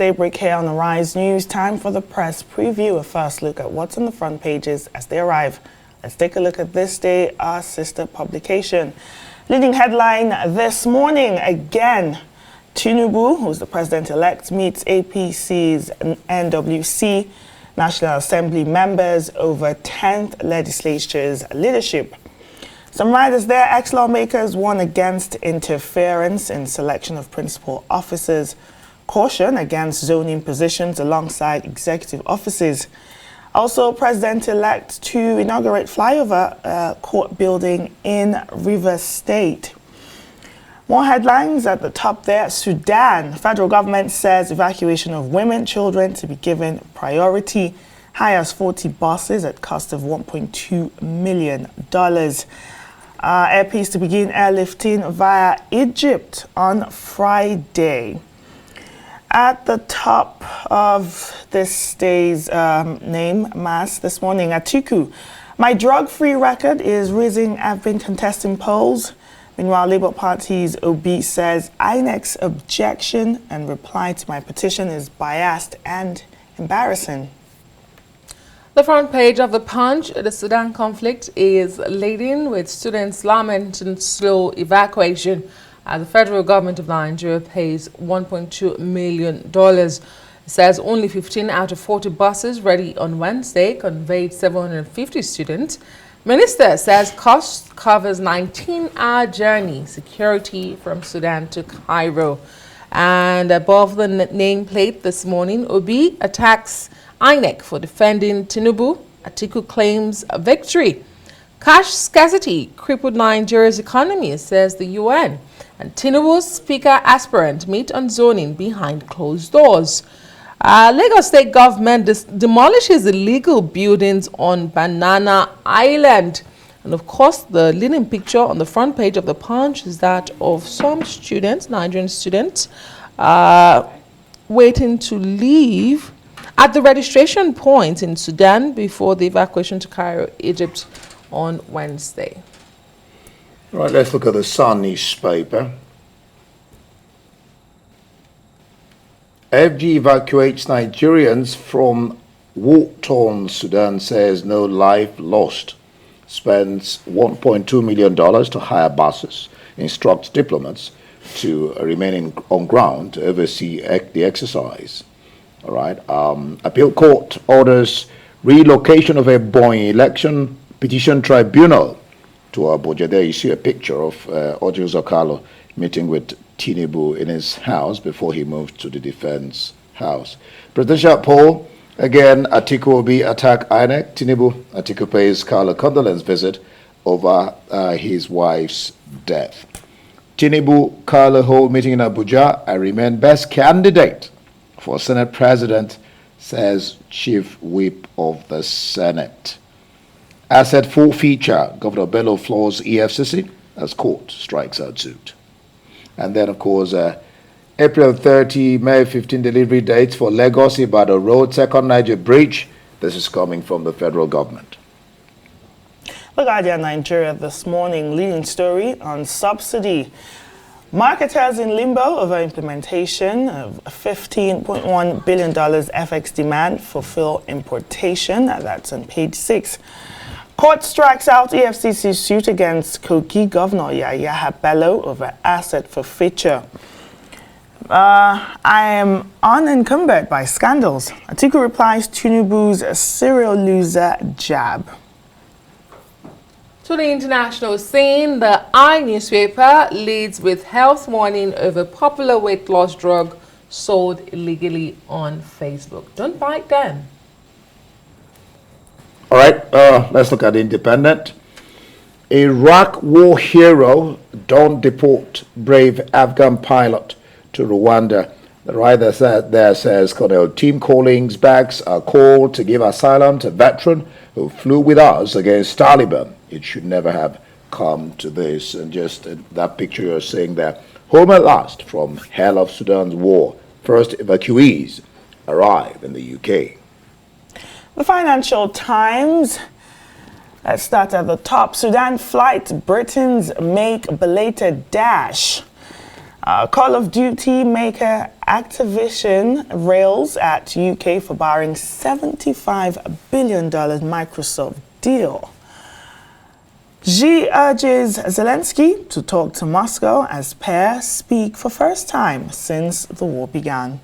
daybreak here on the Rise News. Time for the press preview. A first look at what's on the front pages as they arrive. Let's take a look at This Day, our sister publication. Leading headline this morning, again, Tinubu, who's the president-elect, meets APC's NWC, National Assembly members over 10th legislature's leadership. Some riders there, ex-lawmakers warn against interference in selection of principal officers, caution against zoning positions alongside executive offices. Also, President-elect to inaugurate flyover court building in Rivers State. More headlines at the top there. Sudan, federal government says evacuation of women, children to be given priority. Hires 40 buses at cost of $1.2 million. Airpeace to begin airlifting via Egypt on Friday. At the top of this day's mass this morning, Atiku. My drug-free record is rising. I've been contesting polls. Meanwhile, Labour Party's Obi says INEC's objection and reply to my petition is biased and embarrassing. The front page of the Punch, the Sudan conflict is laden with students lamenting slow evacuation as the federal government of Nigeria pays $1.2 million. It says only 15 out of 40 buses ready on Wednesday conveyed 750 students. Minister says cost covers 19-hour journey, security from Sudan to Cairo. And above the nameplate this morning, Obi attacks INEC for defending Tinubu. Atiku claims a victory. Cash scarcity crippled Nigeria's economy, says the UN. And Tinubu's speaker aspirant meet on zoning behind closed doors. Lagos State government demolishes illegal buildings on Banana Island. And of course, the leading picture on the front page of the Punch is that of some students, Nigerian students, waiting to leave at the registration point in Sudan before the evacuation to Cairo, Egypt on Wednesday. Right, let's look at the Sun newspaper. FG evacuates Nigerians from war-torn Sudan, says no life lost. Spends $1.2 million to hire buses. Instructs diplomats to remain on ground to oversee the exercise. All right. Appeal court orders relocation of a Boeing election petition tribunal to Abuja. There you see a picture of Ojo Zakalo meeting with Tinubu in his house before he moved to the defense house. Presidential poll, again, Atiku will be attack INEC. Tinubu, Atiku pays Carlo condolence visit over his wife's death. Tinubu, Carlo hold meeting in Abuja. I remain best candidate for Senate President, says Chief Whip of the Senate. Asset forfeiture, Governor Bello floors EFCC as court strikes out suit. And then, of course, April 30, May 15 delivery dates for Lagos Ibadan Road, Second Niger Bridge. This is coming from the federal government. The Guardian Nigeria this morning, leading story on subsidy. Marketers in limbo over implementation of $15.1 billion FX demand fulfill importation. That's on page 6. Court strikes out EFCC suit against Kogi Governor Yahya Bello over asset forfeiture. I am unencumbered by scandals. Atiku replies Tinubu's serial loser jab. To the international scene, the I newspaper leads with health warning over popular weight loss drug sold illegally on Facebook. Don't buy it then. All right, let's look at the Independent. Iraq war hero, don't deport brave Afghan pilot to Rwanda. The writer there says Colonel Tim Collins' bags are called to give asylum to veteran who flew with us against Taliban. It should never have come to this. And just that picture you're seeing there, home at last from hell of Sudan's war. First evacuees arrive in the UK. The Financial Times. Let's start at the top. Sudan flight, Britons make belated dash. Call of Duty maker Activision rails at UK for barring $75 billion Microsoft deal. Xi urges Zelensky to talk to Moscow as pair speak for first time since the war began.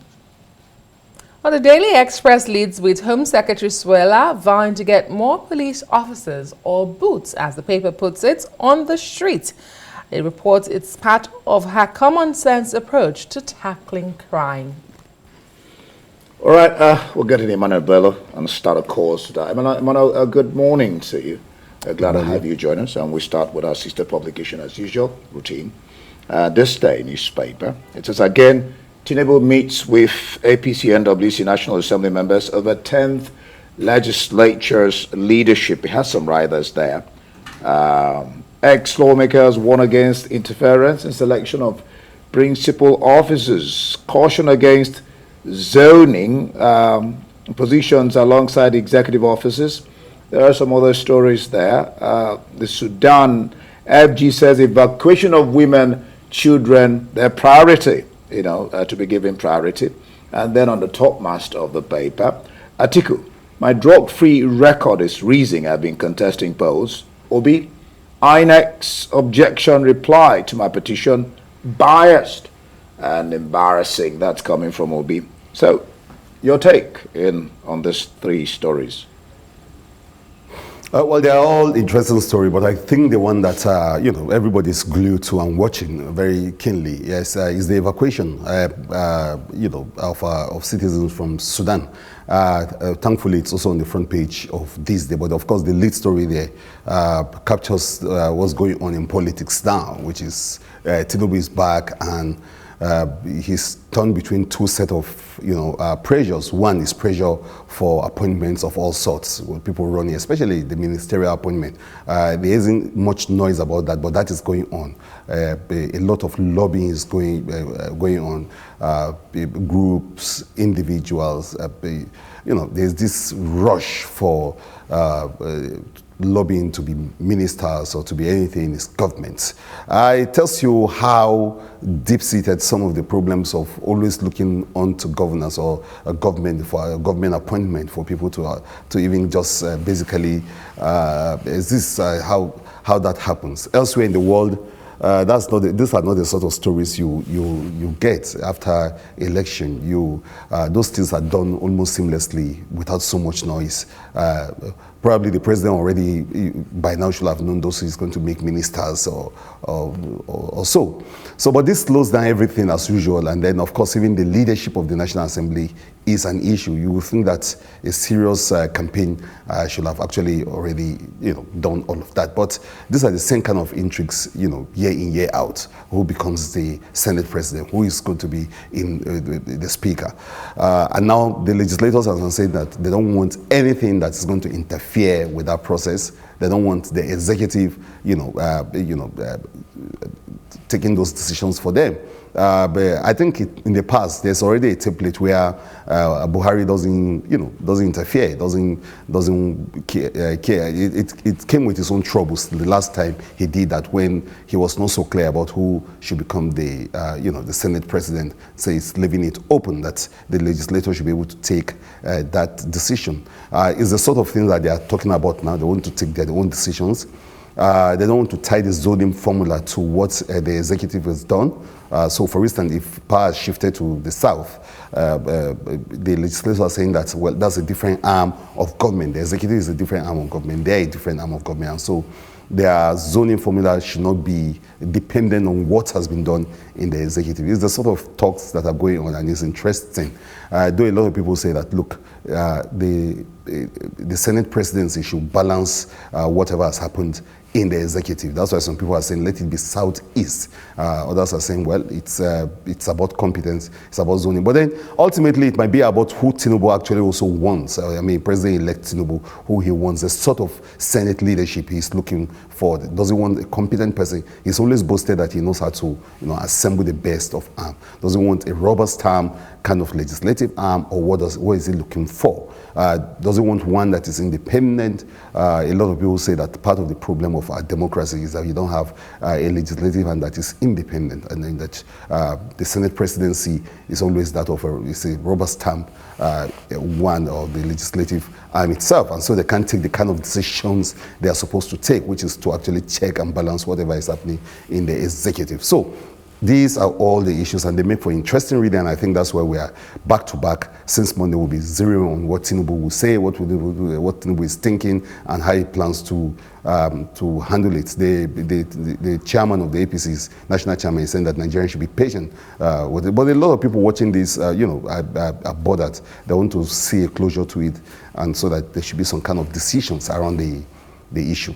Well, the Daily Express leads with Home Secretary Suella vying to get more police officers or boots, as the paper puts it, on the street. It reports it's part of her common sense approach to tackling crime. All right, we'll get to Emmanuel Bello and start a course today. Emmanuel, good morning to you. Glad to have you join us. And we start with our sister publication as usual, routine. This day newspaper. It says again, Tinubu meets with APC NWC National Assembly members over 10th Legislature's leadership. It has some riders there. Ex-lawmakers warn against interference in selection of principal officers. Caution against zoning positions alongside executive officers. There are some other stories there. The Sudan FG says evacuation of women, children, their priority, to be given priority. And then on the top master of the paper, Atiku, my drug-free record is freezing. I've been contesting polls. Obi, INEC's objection reply to my petition, biased and embarrassing. That's coming from Obi. So, your take on these three stories? Well, they're all interesting stories, but I think the one that everybody's glued to and watching very keenly, yes, is the evacuation, of citizens from Sudan. Thankfully, it's also on the front page of this day, but of course, the lead story there captures what's going on in politics now, which is Tinubu is back and he's torn between two set of pressures. One is pressure for appointments of all sorts with people running, especially the ministerial appointment. There isn't much noise about that, but that is going on. A lot of lobbying is going on. Groups, individuals. There's this rush for lobbying to be ministers or to be anything in his government. It tells you how deep-seated some of the problems of always looking onto governors or a government for a government appointment for people to even just basically is this how that happens elsewhere in the world. These are not the sort of stories you get after election. Those things are done almost seamlessly without so much noise. Probably the president already by now should have known those he's going to make ministers or so. But this slows down everything as usual. And then, of course, even the leadership of the National Assembly is an issue. You would think that a serious campaign should have actually already, done all of that. But these are the same kind of intrigues, year in, year out. Who becomes the Senate president? Who is going to be in the speaker? And now the legislators have said that they don't want anything that is going to interfere with that process. They don't want the executive, taking those decisions for them. But I think in the past there's already a template where Buhari doesn't interfere, doesn't care. It came with its own troubles the last time he did that, when he was not so clear about who should become the Senate president. So it's leaving it open that the legislature should be able to take that decision. It's the sort of thing that they are talking about now. They want to take their own decisions. They don't want to tie the zoning formula to what the executive has done. So, for instance, if power is shifted to the south, the legislators are saying that, well, that's a different arm of government. The executive is a different arm of government. They're a different arm of government. And so their zoning formula should not be dependent on what has been done in the executive. It's the sort of talks that are going on, and it's interesting. Though a lot of people say that, look, the Senate presidency should balance whatever has happened in the executive. That's why some people are saying, let it be southeast. Others are saying, well, it's about competence, it's about zoning. But then ultimately it might be about who Tinubu actually also wants. President-elect Tinubu, who he wants, the sort of Senate leadership he's looking for. Does he want a competent person? He's always boasted that he knows how to assemble the best of arm. Does he want a robust arm, kind of legislative arm, or what is it looking for? Does it want one that is independent? A lot of people say that part of the problem of our democracy is that you don't have a legislative arm that is independent, and then that the Senate presidency is always that of a rubber stamp one of the legislative arm itself, and so they can't take the kind of decisions they are supposed to take, which is to actually check and balance whatever is happening in the executive. So these are all the issues, and they make for interesting reading, and I think that's why we are back to back. Since Monday, we'll be zeroing on what Tinubu will say, what Tinubu is thinking, and how he plans to handle it. The chairman of the APC's national chairman is saying that Nigerians should be patient with it. But a lot of people watching this, are bothered. They want to see a closure to it, and so that there should be some kind of decisions around the issue.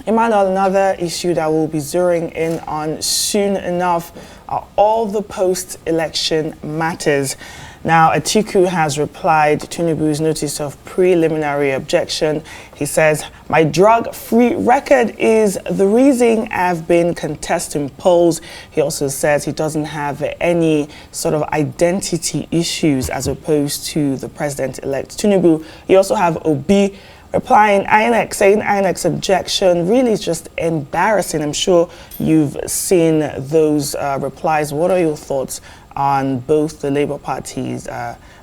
Emmanuel, another issue that we'll be zeroing in on soon enough are all the post-election matters. Now, Atiku has replied to Tinubu's notice of preliminary objection. He says, "My drug-free record is the reason I've been contesting polls." He also says he doesn't have any sort of identity issues as opposed to the president-elect Tinubu. You also have Obi replying, INEC, saying INEC's objection really is just embarrassing. I'm sure you've seen those replies. What are your thoughts on both the Labour Party's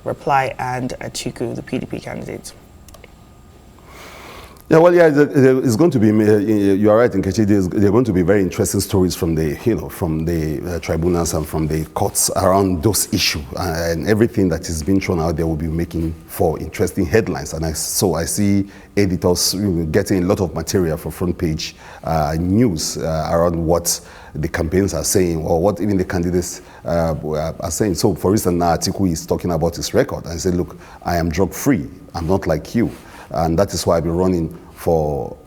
reply and Atiku, the PDP candidate? Yeah, well, yeah, it's going to be. You are right, Nkechi. There are going to be very interesting stories from the, from the tribunals and from the courts around those issues, and everything that is being thrown out there will be making for interesting headlines. And I see editors getting a lot of material for front page news around what the campaigns are saying, or what even the candidates are saying. So, for instance, now Atiku is talking about his record and say, "Look, I am drug-free. I'm not like you." And that is why I've been running for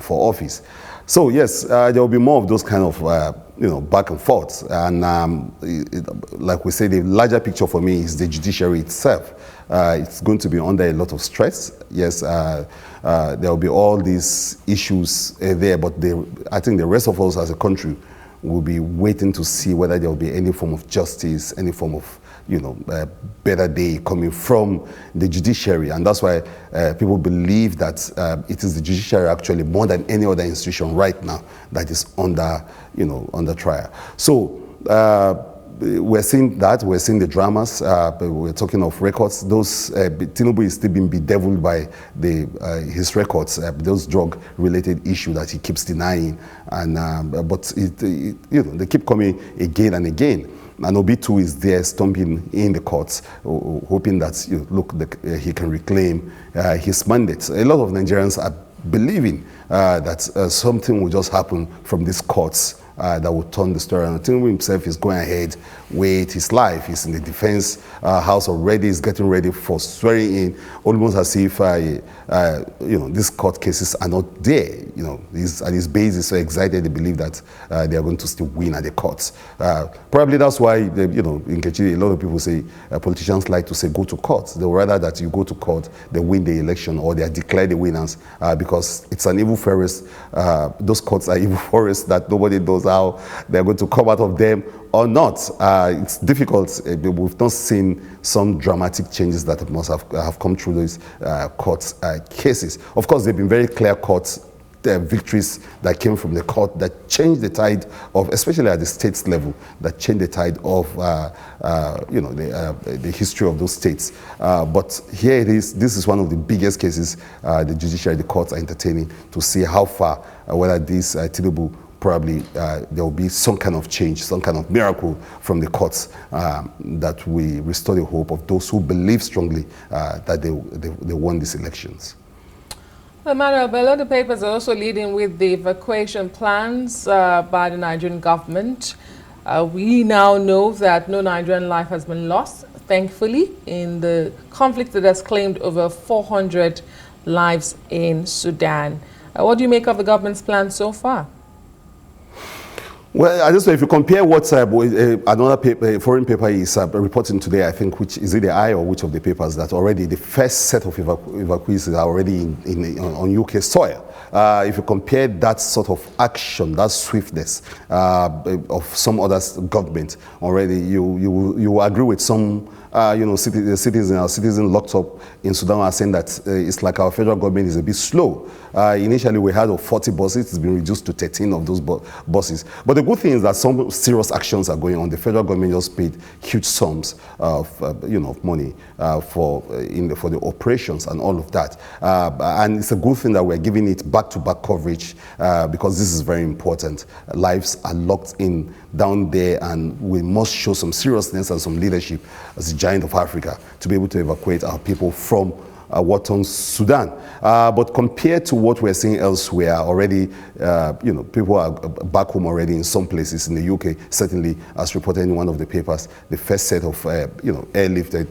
office. So yes, there will be more of those kind of back and forth. And like we say, the larger picture for me is the judiciary itself. It's going to be under a lot of stress. Yes, there will be all these issues there, but I think the rest of us as a country will be waiting to see whether there will be any form of justice, any form of better day coming from the judiciary. And that's why people believe that it is the judiciary actually, more than any other institution right now, that is under trial. So we're seeing that, we're seeing the dramas, we're talking of records. Those, Tinubu is still being bedeviled by his records, those drug-related issues that he keeps denying. And, but they keep coming again and again. And Obi too is there stomping in the courts, hoping that he can reclaim his mandate. A lot of Nigerians are believing that something will just happen from these courts that will turn the story around. Tinubu himself is going ahead with his life. He's in the defense house already. He's getting ready for swearing in, almost as if these court cases are not there. He's at his base is so excited. They believe that they are going to still win at the courts. Probably that's why in Nkechi, a lot of people say politicians like to say go to court. They would rather that you go to court, they win the election, or they are declared the winners, because it's an evil forest. Those courts are evil forests that nobody knows how they're going to come out of them or not. It's difficult. We've not seen some dramatic changes that must have come through these court cases. Of course, they've been very clear court victories that came from the court that changed the tide of, especially at the states level, that changed the tide of the history of those states. But here it is. This is one of the biggest cases the judiciary, the courts are entertaining to see how far, whether this Tinubu, probably there will be some kind of change, some kind of miracle from the courts that we restore the hope of those who believe strongly that they won these elections. Emmanuel, a lot of papers are also leading with the evacuation plans by the Nigerian government. We now know that no Nigerian life has been lost, thankfully, in the conflict that has claimed over 400 lives in Sudan. What do you make of the government's plans so far? Well, I just say if you compare what another paper, foreign paper is reporting today, I think, which is it the I or which of the papers that already the first set of evacuees are already on UK soil. If you compare that sort of action, that swiftness of some other government already, you agree with some. Citizens locked up in Sudan are saying that it's like our federal government is a bit slow. Initially, we had 40 buses. It's been reduced to 13 of those buses. But the good thing is that some serious actions are going on. The federal government just paid huge sums of money for the operations and all of that. And it's a good thing that we're giving it back-to-back coverage because this is very important. Lives are locked in down there, and we must show some seriousness and some leadership as a giant of Africa to be able to evacuate our people from war-torn Sudan. But compared to what we're seeing elsewhere, already, people are back home already in some places in the UK. Certainly, as reported in one of the papers, the first set of, airlifted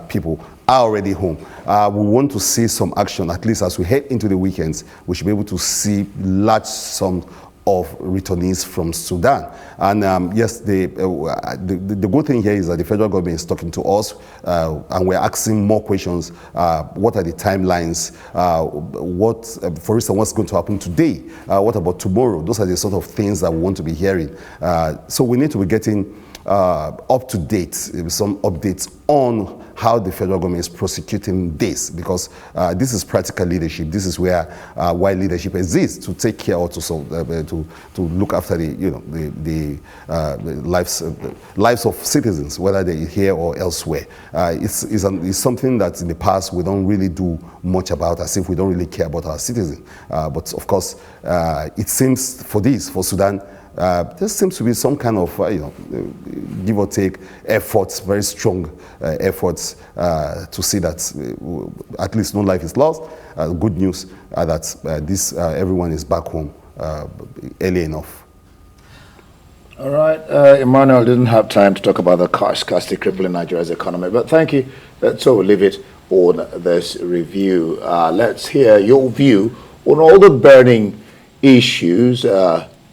people are already home. We want to see some action, at least as we head into the weekends. We should be able to see large sums of returnees from Sudan. And yes, the good thing here is that the federal government is talking to us and we're asking more questions. What are the timelines? For instance, what's going to happen today? What about tomorrow? Those are the sort of things that we want to be hearing. So we need to be getting up to date, some updates on how the federal government is prosecuting this, because this is practical leadership. This is where why leadership exists, to take care or to look after the lives of citizens, whether they're here or elsewhere. It's something that in the past we don't really do much about, as if we don't really care about our citizens. But of course, it seems for Sudan, there seems to be some kind of, give or take efforts, very strong efforts to see that at least no life is lost. Good news that everyone is back home early enough. All right, Emmanuel didn't have time to talk about the scarcity crippling Nigeria's economy, but thank you. So we'll leave it on this review. Let's hear your view on all the burning issues.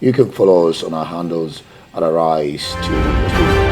You can follow us on our handles at Arise to